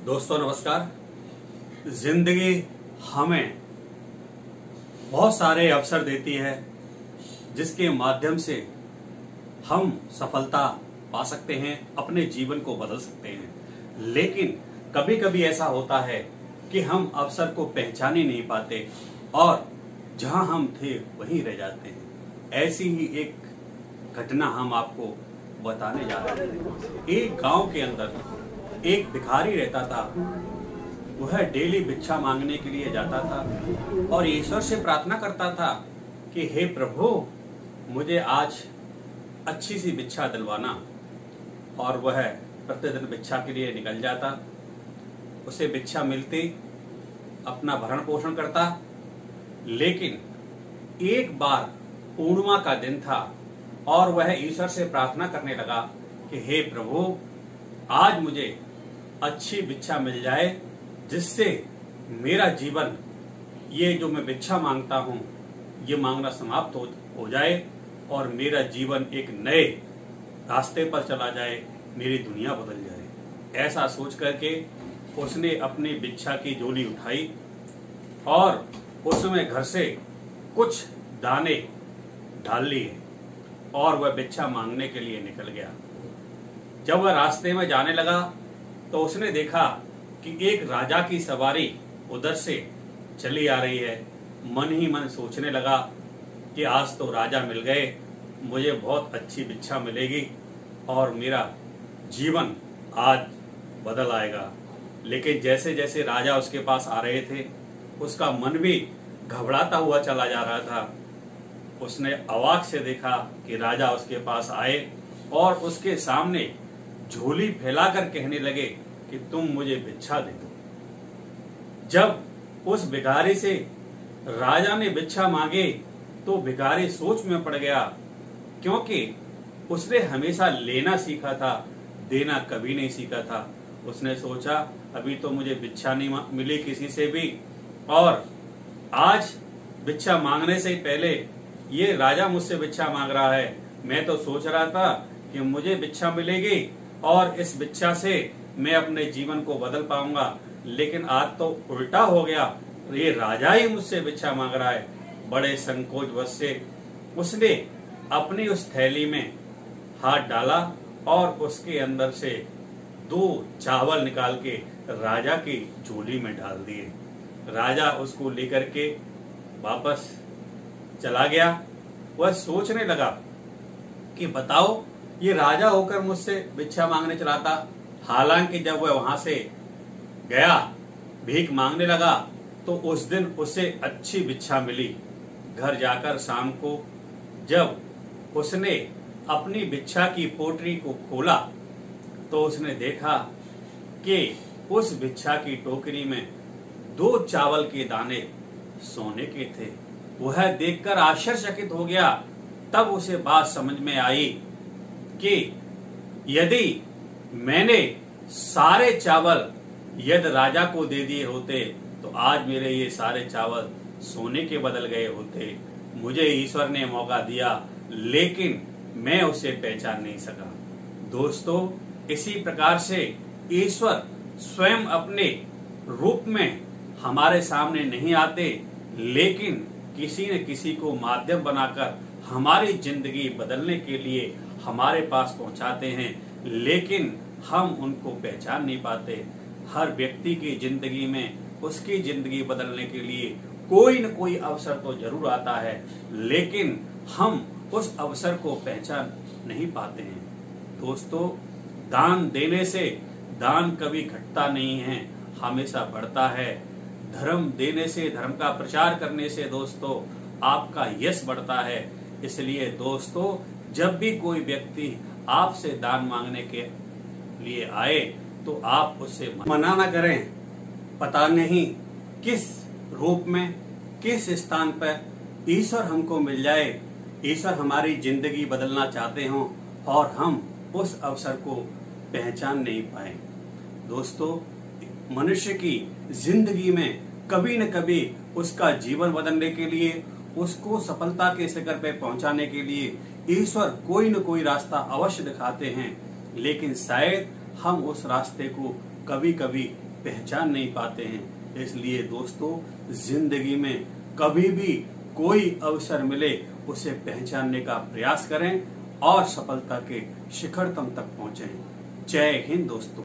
दोस्तों नमस्कार। जिंदगी हमें बहुत सारे अवसर देती है जिसके माध्यम से हम सफलता पा सकते हैं, अपने जीवन को बदल सकते हैं। लेकिन कभी कभी ऐसा होता है कि हम अवसर को पहचान ही नहीं पाते और जहां हम थे वहीं रह जाते हैं। ऐसी ही एक घटना हम आपको बताने जा रहे हैं। एक गांव के अंदर एक भिखारी रहता था। वह डेली भिक्षा मांगने के लिए जाता था और ईश्वर से प्रार्थना करता था कि हे प्रभु, मुझे आज अच्छी सी भिक्षा दिलवाना। और वह प्रतिदिन भिक्षा के लिए निकल जाता। उसे भिक्षा मिलती, अपना भरण पोषण करता। लेकिन एक बार पूर्णिमा का दिन था और वह ईश्वर से प्रार्थना करने लगा कि हे प्रभु, आज मुझे अच्छी भिक्षा मिल जाए जिससे मेरा जीवन, ये जो मैं भिक्षा मांगता हूँ, ये मांगना समाप्त हो जाए और मेरा जीवन एक नए रास्ते पर चला जाए, मेरी दुनिया बदल जाए। ऐसा सोच करके उसने अपनी भिक्षा की झोली उठाई और उसमें घर से कुछ दाने डाल लिए और वह भिक्षा मांगने के लिए निकल गया। जब वह रास्ते में जाने लगा तो उसने देखा कि एक राजा की सवारी उधर से चली आ रही है। मन ही मन सोचने लगा कि आज तो राजा मिल गए, मुझे बहुत अच्छी भिक्षा मिलेगी और मेरा जीवन आज बदल आएगा। लेकिन जैसे जैसे राजा उसके पास आ रहे थे, उसका मन भी घबराता हुआ चला जा रहा था। उसने अवाक से देखा कि राजा उसके पास आए और उसके सामने झोली फैलाकर कहने लगे कि तुम मुझे भिक्षा दे दो। जब उस भिखारी से राजा ने भिक्षा मांगे तो भिखारी सोच में पड़ गया, क्योंकि उसने हमेशा लेना सीखा था, देना कभी नहीं सीखा था। उसने सोचा अभी तो मुझे भिक्षा नहीं मिली किसी से भी, और आज भिक्षा मांगने से पहले ये राजा मुझसे भिक्षा मांग रहा है। मैं तो सोच रहा था कि मुझे भिक्षा मिलेगी और इस भिक्षा से मैं अपने जीवन को बदल पाऊंगा, लेकिन आज तो उल्टा हो गया, ये राजा ही मुझसे भिक्षा मांग रहा है। बड़े संकोचवश से उसने अपनी उस थैली में हाथ डाला और उसके अंदर से 2 चावल निकाल के राजा की झोली में डाल दिए। राजा उसको लेकर के वापस चला गया। वह सोचने लगा कि बताओ, ये राजा होकर मुझसे भिक्षा मांगने चला था। हालांकि जब वह वहां से गया, भीख मांगने लगा, तो उस दिन उसे अच्छी भिक्षा मिली। घर जाकर शाम को जब उसने अपनी भिक्षा की पोटली को खोला तो उसने देखा कि उस भिक्षा की टोकरी में 2 चावल के दाने सोने के थे। वह देखकर आश्चर्यचकित हो गया। तब उसे बात समझ में आई कि यदि मैंने सारे चावल यदि राजा को दे दिए होते तो आज मेरे ये सारे चावल सोने के बदल गए होते। मुझे ईश्वर ने मौका दिया, लेकिन मैं उसे पहचान नहीं सका। दोस्तों, इसी प्रकार से ईश्वर स्वयं अपने रूप में हमारे सामने नहीं आते, लेकिन किसी न किसी को माध्यम बनाकर हमारी जिंदगी बदलने के लिए हमारे पास पहुंचाते हैं, लेकिन हम उनको पहचान नहीं पाते। हर व्यक्ति की जिंदगी में उसकी जिंदगी बदलने के लिए कोई न कोई अवसर तो जरूर आता है, लेकिन हम उस अवसर को पहचान नहीं पाते हैं। दोस्तों, दान देने से दान कभी घटता नहीं है, हमेशा बढ़ता है। धर्म देने से, धर्म का प्रचार करने से दोस्तों आपका यश बढ़ता है। इसलिए दोस्तों, जब भी कोई व्यक्ति आपसे दान मांगने के लिए आए तो आप उससे मना ना करें। पता नहीं किस रूप में, किस स्थान पर ईश्वर हमको मिल जाए, ईश्वर हमारी जिंदगी बदलना चाहते हों और हम उस अवसर को पहचान नहीं पाए। दोस्तों, मनुष्य की जिंदगी में कभी न कभी उसका जीवन बदलने के लिए, उसको सफलता के शिखर पे पहुंचाने के लिए ईश्वर कोई न कोई रास्ता अवश्य दिखाते हैं, लेकिन शायद हम उस रास्ते को कभी कभी पहचान नहीं पाते हैं। इसलिए दोस्तों, जिंदगी में कभी भी कोई अवसर मिले उसे पहचानने का प्रयास करें और सफलता के शिखर तक पहुंचें। जय हिंद दोस्तों।